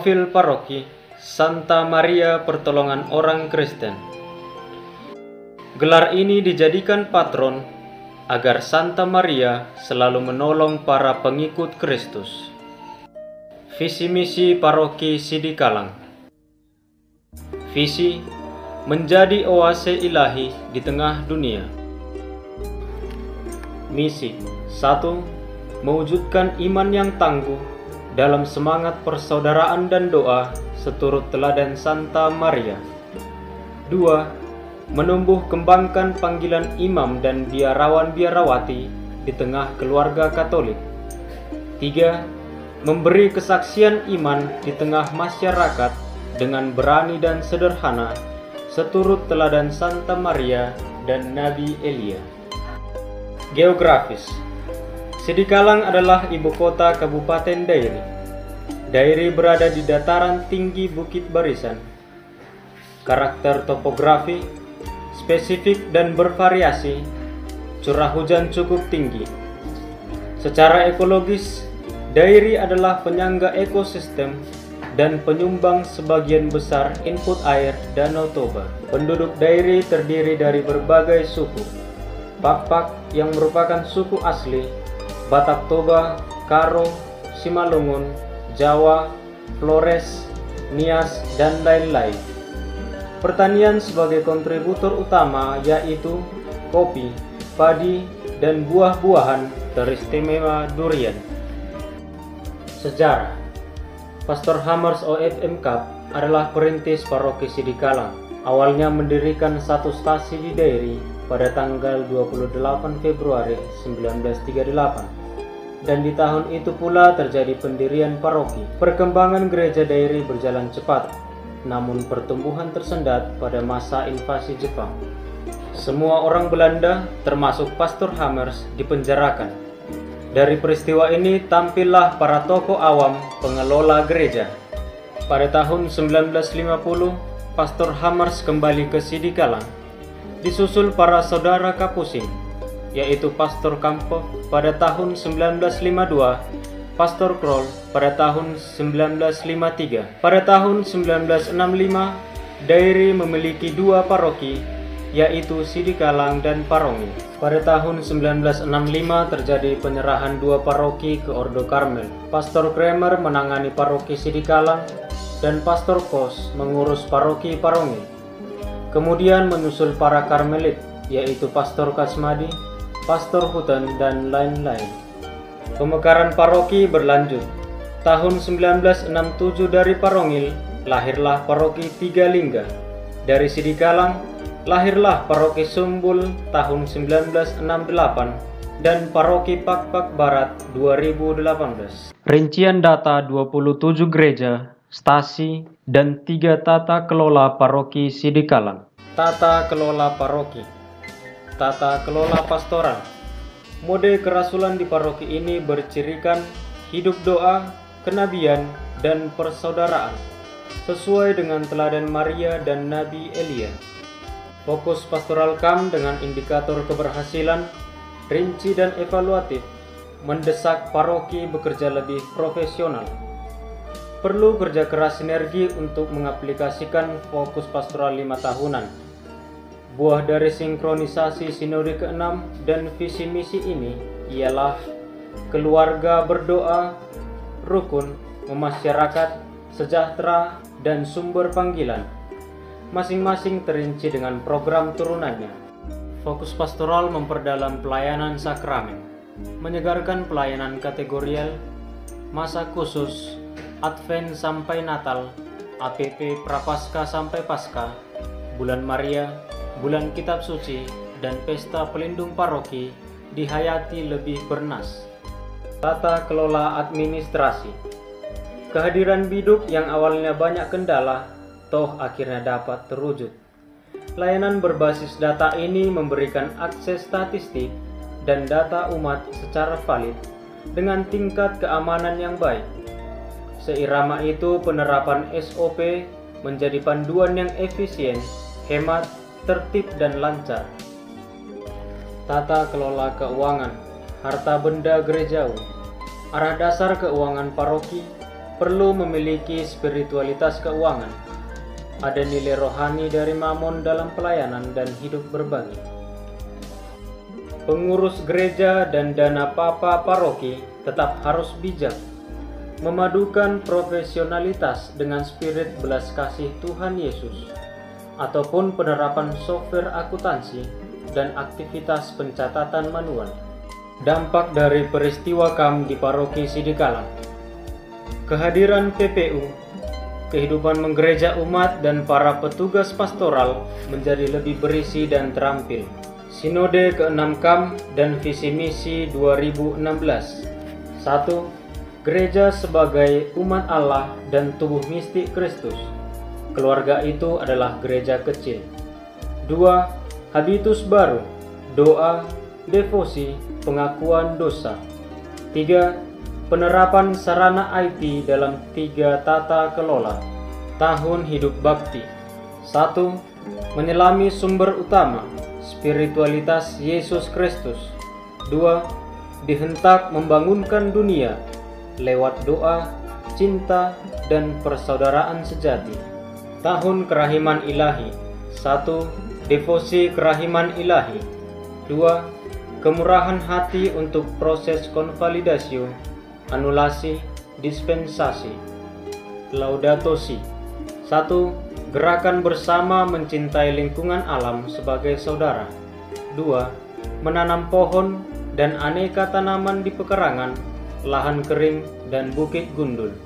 Profil Paroki Santa Maria Pertolongan Orang Kristen. Gelar ini dijadikan patron agar Santa Maria selalu menolong para pengikut Kristus. Visi misi Paroki Sidikalang. Visi: menjadi oase ilahi di tengah dunia. Misi: 1. Mewujudkan iman yang tangguh dalam semangat persaudaraan dan doa seturut teladan Santa Maria. 2. Menumbuh kembangkan panggilan imam dan biarawan-biarawati di tengah keluarga Katolik. 3. Memberi kesaksian iman di tengah masyarakat dengan berani dan sederhana seturut teladan Santa Maria dan Nabi Elia. Geografis. Sidikalang adalah ibu kota Kabupaten Dairi. Dairi berada di dataran tinggi Bukit Barisan. Karakter topografi spesifik dan bervariasi. Curah hujan cukup tinggi. Secara ekologis, Dairi adalah penyangga ekosistem dan penyumbang sebagian besar input air Danau Toba. Penduduk Dairi terdiri dari berbagai suku. Pakpak yang merupakan suku asli Batak Toba, Karo, Simalungun, Jawa, Flores, Nias, dan lain-lain. Pertanian sebagai kontributor utama yaitu kopi, padi, dan buah-buahan teristimewa durian. Sejarah. Pastor Hammers OFM Cup adalah perintis Paroki Sidikalang. Awalnya mendirikan satu stasi di Dairi pada tanggal 28 Februari 1938, dan di tahun itu pula terjadi pendirian paroki. Perkembangan gereja Dairi berjalan cepat, namun pertumbuhan tersendat pada masa invasi Jepang. Semua orang Belanda, termasuk Pastor Hammers, dipenjarakan. Dari peristiwa ini tampillah para tokoh awam pengelola gereja. Pada tahun 1950, Pastor Hammers kembali ke Sidikalang, disusul para saudara Kapusing, yaitu Pastor Kampo pada tahun 1952, Pastor Kroll pada tahun 1953. Pada tahun 1965, Dairi memiliki dua paroki, yaitu Sidikalang dan Parongi. Pada tahun 1965 terjadi penyerahan dua paroki ke Ordo Karmel. Pastor Kramer menangani paroki Sidikalang dan Pastor Kos mengurus paroki Parongi. Kemudian menyusul para Karmelit, yaitu Pastor Kasmadi, Pastor Hutan, dan lain-lain. Pemekaran paroki berlanjut. Tahun 1967 dari Parongil, lahirlah paroki Tiga Lingga. Dari Sidikalang, lahirlah paroki Sumbul tahun 1968 dan paroki Pakpak Barat 2018. Rincian data 27 gereja, stasi, dan 3 tata kelola paroki Sidikalang. Tata kelola paroki. Tata kelola pastoral. Mode kerasulan di paroki ini bercirikan hidup doa, kenabian, dan persaudaraan, sesuai dengan teladan Maria dan Nabi Elia. Fokus pastoral KAM dengan indikator keberhasilan, rinci dan evaluatif, mendesak paroki bekerja lebih profesional. Perlu kerja keras sinergi untuk mengaplikasikan fokus pastoral 5 tahunan. Buah dari sinkronisasi sinode ke-6 dan visi misi ini ialah keluarga berdoa, rukun, memasyarakat, sejahtera, dan sumber panggilan. Masing-masing terinci dengan program turunannya. Fokus pastoral memperdalam pelayanan sakramen, menyegarkan pelayanan kategorial, masa khusus, Advent sampai Natal, APP Prapaskah sampai Paskah, Bulan Maria, Bulan Kitab Suci, dan Pesta Pelindung Paroki dihayati lebih bernas. Tata kelola administrasi. Kehadiran biduk yang awalnya banyak kendala, toh akhirnya dapat terwujud. Layanan berbasis data ini memberikan akses statistik dan data umat secara valid dengan tingkat keamanan yang baik. Seirama itu, penerapan SOP menjadi panduan yang efisien, hemat, tertib, dan lancar. Tata kelola keuangan, harta benda gerejawi. Arah dasar keuangan paroki perlu memiliki spiritualitas keuangan. Ada nilai rohani dari Mamon dalam pelayanan dan hidup berbagi. Pengurus gereja dan dana papa paroki tetap harus bijak, memadukan profesionalitas dengan spirit belas kasih Tuhan Yesus, ataupun penerapan software akuntansi dan aktivitas pencatatan manual. Dampak dari peristiwa KAM di Paroki Sidikalang. Kehadiran PPU, kehidupan menggereja umat dan para petugas pastoral menjadi lebih berisi dan terampil. Sinode ke-6 KAM dan Visi Misi 2016. 1. Gereja sebagai umat Allah dan tubuh mistik Kristus. Keluarga itu adalah gereja kecil. 2. Habitus baru, doa, devosi, pengakuan dosa. 3. Penerapan sarana IT dalam 3 tata kelola. Tahun hidup bakti. 1. Menyelami sumber utama, spiritualitas Yesus Kristus. 2. Dihentak membangunkan dunia lewat doa, cinta, dan persaudaraan sejati. Tahun kerahiman ilahi. 1. Devosi kerahiman ilahi. 2. Kemurahan hati untuk proses konvalidasi, anulasi, dispensasi. Laudato Si. 1. Gerakan bersama mencintai lingkungan alam sebagai saudara. 2. Menanam pohon dan aneka tanaman di pekarangan, lahan kering, dan bukit gundul.